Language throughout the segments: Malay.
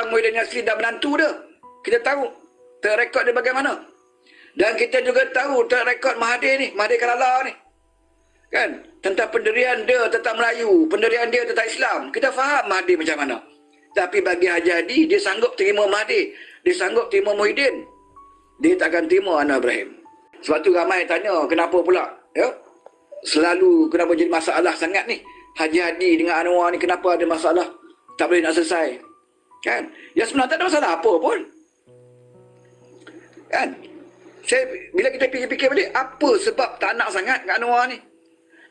Muhyiddin Yassin dan menantu dia. Kita tahu track record dia bagaimana. Dan kita juga tahu track record Mahathir ni, Mahathir Kalala ni. Kan? Tentang pendirian dia tentang Melayu, pendirian dia tentang Islam. Kita faham Mahathir macam mana. Tapi bagi Haji Hadi, dia sanggup terima Mahathir. Dia sanggup terima Muhyiddin. Dia takkan terima Anwar Ibrahim. Sebab tu ramai tanya, kenapa pula? Ya? Selalu kenapa jadi masalah sangat ni? Haji Hadi dengan Anwar ni kenapa ada masalah? Tak boleh nak selesai. Kan? Ya sebenarnya tak ada masalah apa pun. Kan? Bila kita fikir-fikir balik, apa sebab tak nak sangat dengan Anwar ni?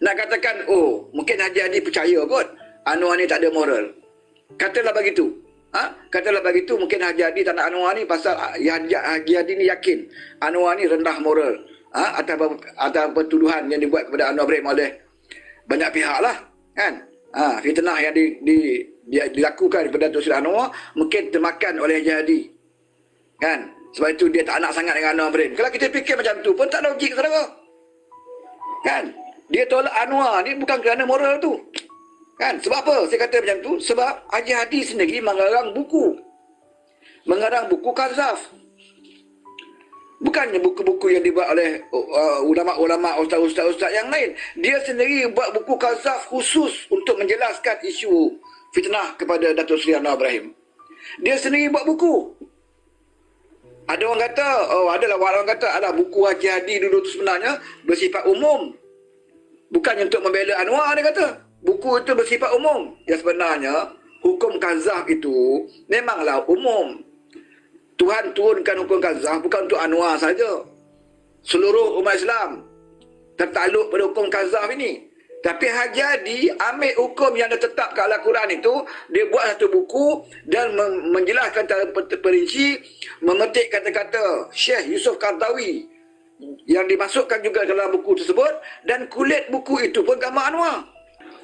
Nak katakan, oh, mungkin Haji Hadi percaya kot Anwar ni tak ada moral. Katalah begitu. Katalah begitu, mungkin Haji Hadi tak nak Anwar ni pasal Haji Hadi ni yakin Anwar ni rendah moral. Atas pertuduhan yang dibuat kepada Anwar Ibrahim oleh banyak pihak lah. Kan? Fitnah yang dilakukan kepada Datuk Seri Anwar mungkin termakan oleh Haji Hadi. Kan? Sebab itu dia tak nak sangat dengan Anwar Ibrahim. Kalau kita fikir macam tu pun tak logik, saudara. Kan? Dia tolak Anwar ni bukan kerana moral tu. Kan? Sebab apa saya kata macam tu? Sebab Haji Hadi sendiri mengarang buku. Mengarang buku Kazaf. Bukannya buku-buku yang dibuat oleh ulama-ulama, ustaz-ustaz yang lain. Dia sendiri buat buku Kazaf khusus untuk menjelaskan isu fitnah kepada Datuk Seri Anwar Ibrahim. Dia sendiri buat buku. Ada orang kata, adalah orang kata, buku Haji Hadi dulu tu sebenarnya bersifat umum. Bukannya untuk membela Anwar, dia kata. Buku itu bersifat umum. Yang sebenarnya, hukum Kazaf itu memanglah umum. Tuhan turunkan hukum Kazaf bukan untuk Anwar saja. Seluruh umat Islam tertakluk pada hukum Kazaf ini. Tapi Haji Hadi ambil hukum yang ditetap kat Al-Quran itu, dia buat satu buku dan menjelaskan secara perinci, memetik kata-kata Syekh Yusuf Qaradawi yang dimasukkan juga dalam buku tersebut, dan kulit buku itu pun gambar Anwar.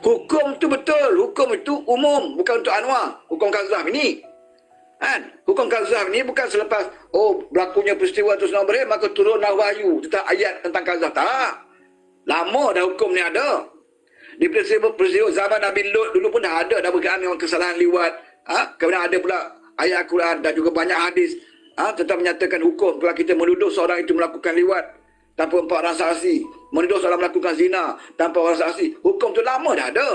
Hukum itu betul, hukum itu umum, bukan untuk Anwar. Hukum Kazaf ini. Kan? Hukum Kazaf ni bukan selepas berlakunya peristiwa Datuk Seri Anwar Ibrahim maka turunlah wahyu tentang ayat tentang Kazaf. Tak. Lama dah hukum ni ada. Di peristiwa zaman Nabi Lut dulu pun dah ada, dah berkaitan dengan kesalahan liwat. Kemudian ada pula ayat Al-Quran dan juga banyak hadis tentang menyatakan hukum kalau kita menuduh seorang itu melakukan liwat tanpa empat orang saksi, menuduh seorang melakukan zina tanpa orang saksi. Hukum tu lama dah ada.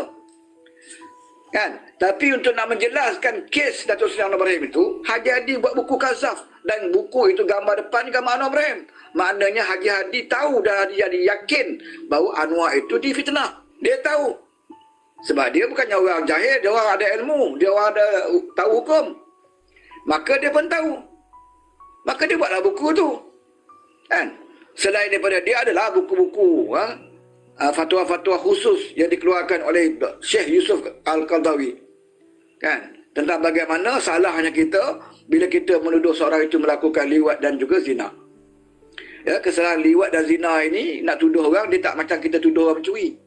Kan? Tapi untuk nak menjelaskan kes Datuk Seri Anwar Ibrahim itu, Haji Hadi buat buku Kazaf, dan buku itu gambar depan gambar Anwar Ibrahim. Maknanya Haji Hadi tahu dan Haji Hadi yakin bahawa Anwar itu difitnah. Dia tahu. Sebab dia bukannya orang jahil, dia orang ada ilmu, dia orang ada tahu hukum. Maka dia pun tahu. Maka dia buatlah buku tu. Kan? Selain daripada dia adalah buku-buku fatwa-fatwa khusus yang dikeluarkan oleh Syekh Yusuf Al-Qaradawi. Kan? Tentang bagaimana salahnya kita bila kita menuduh seorang itu melakukan liwat dan juga zina. Ya, kesalahan liwat dan zina ini nak tuduh orang, dia tak macam kita tuduh orang mencuri.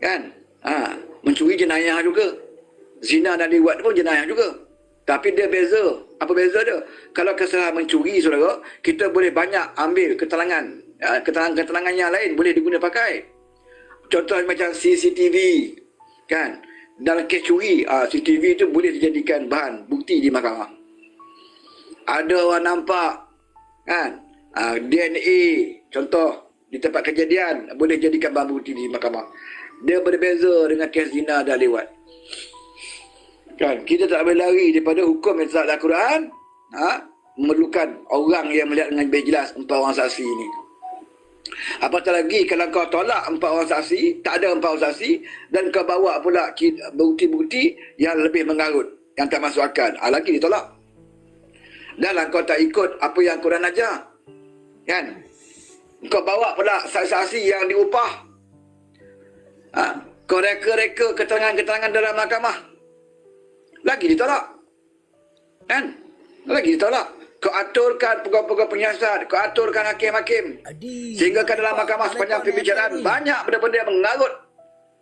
Kan? Mencuri jenayah juga. Zina dan liwat pun jenayah juga. Tapi dia beza. Apa beza dia? Kalau kesalahan mencuri, saudara, kita boleh banyak ambil keterangan. Keterangan yang lain boleh diguna pakai. Contoh macam CCTV. Kan? Dalam kes curi, CCTV itu boleh dijadikan bahan bukti di mahkamah. Ada orang nampak. Kan? DNA. Contoh, di tempat kejadian boleh jadikan bahan bukti di mahkamah. Dia berbeza dengan kes zina dan liwat. Kan? Kita tak boleh lari daripada hukum yang terdapat dalam Al-Quran. Memerlukan orang yang melihat dengan lebih jelas 4 orang saksi ini. Apatah lagi kalau kau tolak 4 orang saksi, tak ada 4 orang saksi, dan kau bawa pula bukti-bukti yang lebih mengarut, yang tak masuk akal, lagi ditolak. Dan kau tak ikut apa yang Quran ajar. Kan? Kau bawa pula saksi-saksi yang diupah. Kau reka-reka keterangan-keterangan dalam mahkamah, lagi ditolak. Kan? Lagi ditolak. Kau aturkan pegawai-pegawai penyiasat, kau aturkan hakim-hakim, sehingga kan dalam mahkamah sepanjang pembicaraan banyak benda-benda yang mengarut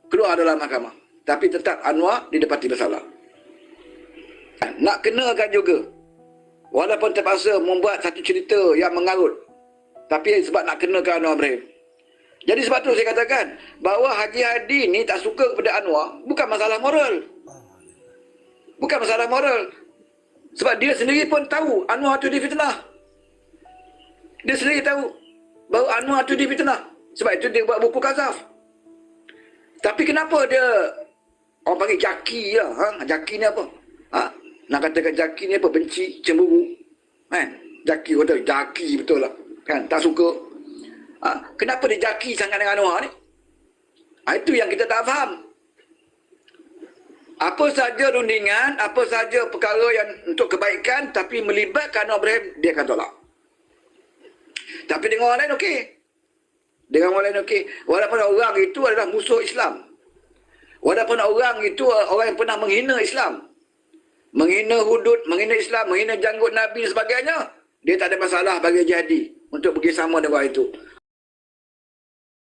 keluar dalam mahkamah. Tapi tetap Anwar didapati bersalah. Nak kenakan juga, walaupun terpaksa membuat satu cerita yang mengarut, tapi sebab nak kenakan Anwar Ibrahim. Jadi sebab tu saya katakan bahawa Haji Hadi ni tak suka kepada Anwar bukan masalah moral. Bukan masalah moral. Sebab dia sendiri pun tahu Anwar tu difitnah. Dia sendiri tahu bahawa Anwar tu difitnah. Sebab itu dia buat buku Kazaf. Tapi kenapa dia, orang panggil jaki lah. Jaki ni apa? Nak katakan jaki ni apa? Benci, cemburu. Jaki kata jaki betul lah. Kan? Tak suka. Kenapa dia jaki sangat dengan Anwar ni? Itu yang kita tak faham. Apa saja rundingan, apa saja perkara yang untuk kebaikan tapi melibatkan Anwar Ibrahim, dia akan tolak. Tapi dengan orang lain okey. Dengan orang lain okey. Walaupun orang itu adalah musuh Islam. Walaupun orang itu orang yang pernah menghina Islam. Menghina hudud, menghina Islam, menghina janggut Nabi dan sebagainya. Dia tak ada masalah bagi jadi untuk bekerjasama dengan orang itu.